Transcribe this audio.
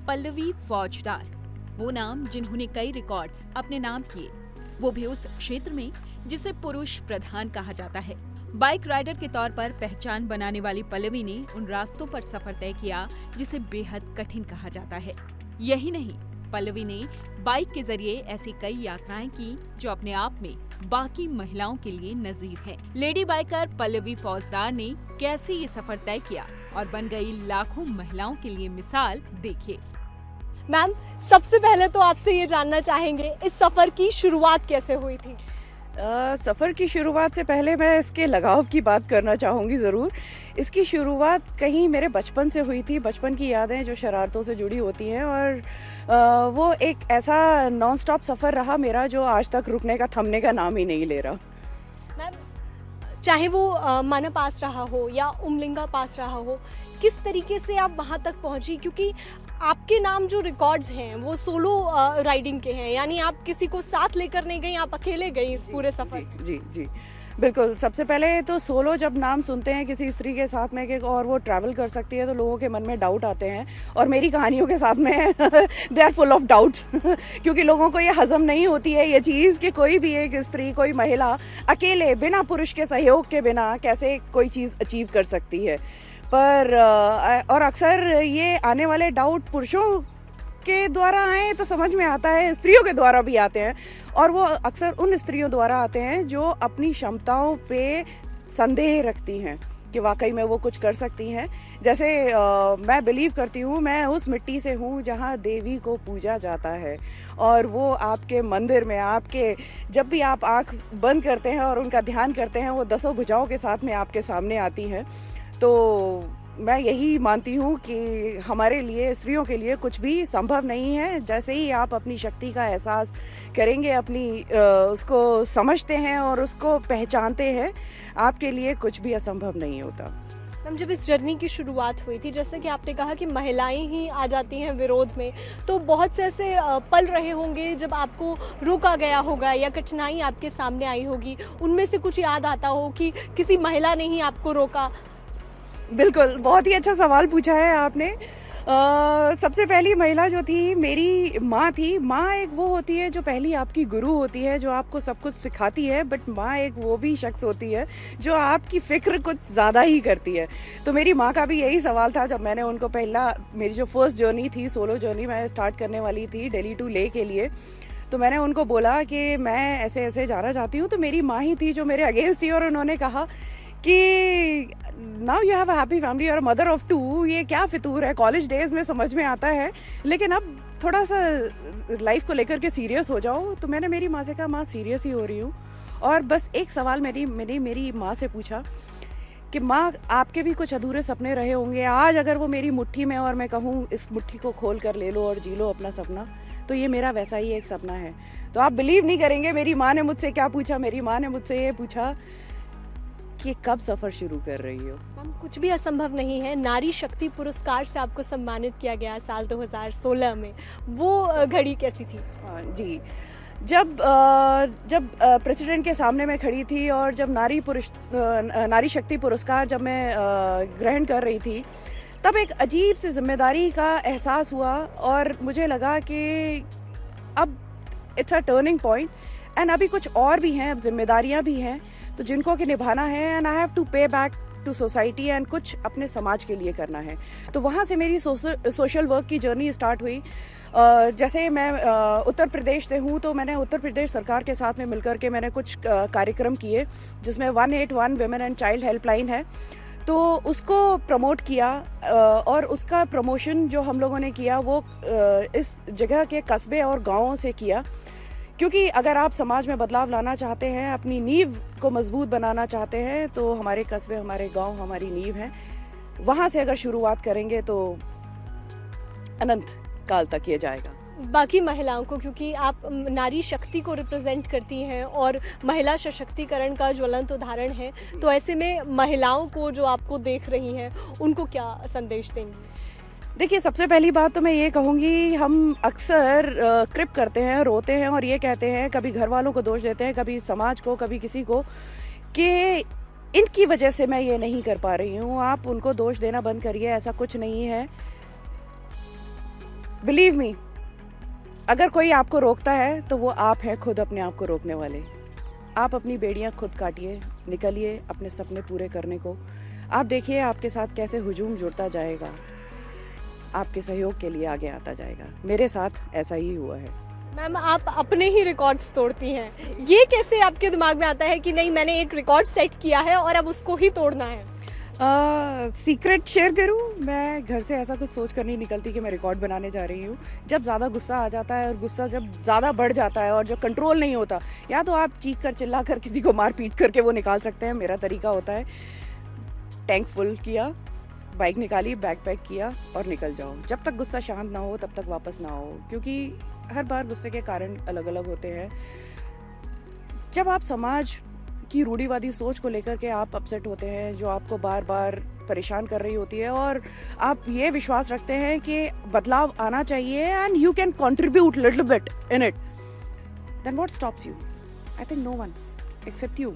पल्लवी फौजदार, वो नाम जिन्होंने कई रिकॉर्ड्स अपने नाम किए, वो भी उस क्षेत्र में जिसे पुरुष प्रधान कहा जाता है। बाइक राइडर के तौर पर पहचान बनाने वाली पल्लवी ने उन रास्तों पर सफर तय किया जिसे बेहद कठिन कहा जाता है। यही नहीं, पल्लवी ने बाइक के जरिए ऐसी कई यात्राएं की जो अपने आप में बाकी महिलाओं के लिए नजीर है। लेडी बाइकर पल्लवी फौजदार ने कैसे ये सफर तय किया और बन गई लाखों महिलाओं के लिए मिसाल, देखिए। मैम, सबसे पहले तो आपसे ये जानना चाहेंगे इस सफर की शुरुआत कैसे हुई थी? सफ़र की शुरुआत से पहले मैं इसके लगाव की बात करना चाहूँगी ज़रूर। इसकी शुरुआत कहीं मेरे बचपन से हुई थी, बचपन की यादें जो शरारतों से जुड़ी होती हैं, और वो एक ऐसा नॉन स्टॉप सफ़र रहा मेरा जो आज तक रुकने का, थमने का नाम ही नहीं ले रहा। मैम, चाहे वो माना पास रहा हो या उमलिंगा पास रहा हो, किस तरीके से आप वहाँ तक पहुँची? क्योंकि आपके नाम जो रिकॉर्ड्स हैं वो सोलो राइडिंग के हैं, यानी आप किसी को साथ लेकर नहीं गई, आप अकेले गई इस पूरे सफर। जी जी, बिल्कुल। सबसे पहले तो सोलो जब नाम सुनते हैं किसी स्त्री के साथ में कि और वो ट्रैवल कर सकती है, तो लोगों के मन में डाउट आते हैं, और मेरी कहानियों के साथ में they are full of doubts क्योंकि लोगों को ये हजम नहीं होती है ये चीज़ कि कोई भी एक स्त्री, कोई महिला अकेले बिना पुरुष के सहयोग के बिना कैसे कोई चीज़ अचीव कर सकती है। पर और अक्सर ये आने वाले डाउट पुरुषों के द्वारा आए तो समझ में आता है, स्त्रियों के द्वारा भी आते हैं, और वो अक्सर उन स्त्रियों द्वारा आते हैं जो अपनी क्षमताओं पे संदेह रखती हैं कि वाकई में वो कुछ कर सकती हैं। जैसे मैं बिलीव करती हूँ, मैं उस मिट्टी से हूँ जहाँ देवी को पूजा जाता है, और वो आपके मंदिर में, आपके जब भी आप आँख बंद करते हैं और उनका ध्यान करते हैं, वो 10 भुजाओं के साथ में आपके सामने आती हैं। तो मैं यही मानती हूँ कि हमारे लिए, स्त्रियों के लिए कुछ भी संभव नहीं है। जैसे ही आप अपनी शक्ति का एहसास करेंगे, अपनी उसको समझते हैं और उसको पहचानते हैं, आपके लिए कुछ भी असंभव नहीं होता। मैम, जब इस जर्नी की शुरुआत हुई थी, जैसे कि आपने कहा कि महिलाएं ही आ जाती हैं विरोध में, तो बहुत से ऐसे पल रहे होंगे जब आपको रोका गया होगा या कठिनाई आपके सामने आई होगी, उनमें से कुछ याद आता हो कि किसी महिला ने ही आपको रोका? बिल्कुल, बहुत ही अच्छा सवाल पूछा है आपने। सबसे पहली महिला जो थी मेरी माँ थी। माँ एक वो होती है जो पहली आपकी गुरु होती है, जो आपको सब कुछ सिखाती है, बट माँ एक वो भी शख्स होती है जो आपकी फ़िक्र कुछ ज़्यादा ही करती है। तो मेरी माँ का भी यही सवाल था जब मैंने उनको मेरी जो फर्स्ट जर्नी थी, सोलो जर्नी मैं स्टार्ट करने वाली थी दिल्ली टू लेह के लिए, तो मैंने उनको बोला कि मैं ऐसे ऐसे जाना चाहती हूँ। तो मेरी माँ ही थी जो मेरे अगेंस्ट थी, और उन्होंने कहा कि now you have a happy family और मदर ऑफ 2, ये क्या फितूर है, कॉलेज डेज में समझ में आता है, लेकिन अब थोड़ा सा लाइफ को लेकर के सीरियस हो जाओ। तो मैंने मेरी माँ से कहा, माँ सीरियस ही हो रही हूँ, और बस एक सवाल मेरी माँ से पूछा कि माँ, आपके भी कुछ अधूरे सपने रहे होंगे, आज अगर वो मेरी मुट्ठी में और मैं कहूँ इस मुट्ठी को खोल कर ले लो और जी लो अपना सपना, तो ये मेरा वैसा ही एक सपना है। तो आप बिलीव नहीं करेंगे मेरी माँ ने मुझसे क्या पूछा। मेरी माँ ने मुझसे ये पूछा कि कब सफ़र शुरू कर रही हो। हम कुछ भी असंभव नहीं है। नारी शक्ति पुरस्कार से आपको सम्मानित किया गया साल 2016 में, वो घड़ी कैसी थी? जी, जब प्रेसिडेंट के सामने मैं खड़ी थी और जब नारी शक्ति पुरस्कार जब मैं ग्रहण कर रही थी, तब एक अजीब सी जिम्मेदारी का एहसास हुआ, और मुझे लगा कि अब it's a turning point, and अभी कुछ और भी हैं, अब जिम्मेदारियां भी हैं तो जिनको कि निभाना है, एंड आई हैव टू पे बैक टू सोसाइटी, एंड कुछ अपने समाज के लिए करना है। तो वहाँ से मेरी सोशल वर्क की जर्नी स्टार्ट हुई। जैसे मैं उत्तर प्रदेश से हूँ, तो मैंने उत्तर प्रदेश सरकार के साथ में मिलकर के मैंने कुछ कार्यक्रम किए, जिसमें 181 वुमेन एंड चाइल्ड हेल्पलाइन है, तो उसको प्रमोट किया, और उसका प्रमोशन जो हम लोगों ने किया वो इस जगह के कस्बे और गाँवों से किया, क्योंकि अगर आप समाज में बदलाव लाना चाहते हैं, अपनी नींव को मजबूत बनाना चाहते हैं, तो हमारे कस्बे, हमारे गांव हमारी नींव हैं। वहाँ से अगर शुरुआत करेंगे तो अनंत काल तक ये जाएगा। बाकी महिलाओं को, क्योंकि आप नारी शक्ति को रिप्रेजेंट करती हैं और महिला सशक्तिकरण का ज्वलंत उदाहरण है, तो ऐसे में महिलाओं को जो आपको देख रही हैं, उनको क्या संदेश देंगी? देखिए, सबसे पहली बात तो मैं ये कहूँगी, हम अक्सर क्रिप करते हैं, रोते हैं और ये कहते हैं, कभी घर वालों को दोष देते हैं, कभी समाज को, कभी किसी को, कि इनकी वजह से मैं ये नहीं कर पा रही हूँ। आप उनको दोष देना बंद करिए, ऐसा कुछ नहीं है। बिलीव मी, अगर कोई आपको रोकता है तो वो आप हैं खुद अपने आप को रोकने वाले। आप अपनी बेड़ियाँ खुद काटिए, निकलिए अपने सपने पूरे करने को। आप देखिए आपके साथ कैसे हुजूम जुड़ता जाएगा, आपके सहयोग के लिए आगे आता जाएगा। मेरे साथ ऐसा ही हुआ है। मैम, आप अपने ही रिकॉर्ड्स तोड़ती हैं, ये कैसे आपके दिमाग में आता है कि नहीं मैंने एक रिकॉर्ड सेट किया है और अब उसको ही तोड़ना है? सीक्रेट शेयर करूं, मैं घर से ऐसा कुछ सोच कर नहीं निकलती कि मैं रिकॉर्ड बनाने जा रही हूँ। जब ज़्यादा गुस्सा आ जाता है और गुस्सा जब ज़्यादा बढ़ जाता है और जो कंट्रोल नहीं होता, या तो आप चीख कर चिल्ला कर किसी को मार पीट करके वो निकाल सकते हैं। मेरा तरीका होता है टैंक फुल किया, बाइक निकाली, बैग पैक किया और निकल जाओ। जब तक गुस्सा शांत ना हो तब तक वापस ना हो, क्योंकि हर बार गुस्से के कारण अलग अलग होते हैं। जब आप समाज की रूढ़िवादी सोच को लेकर के आप अपसेट होते हैं, जो आपको बार बार परेशान कर रही होती है, और आप ये विश्वास रखते हैं कि बदलाव आना चाहिए and you can contribute little bit in it, then what stops you? I think no one except you.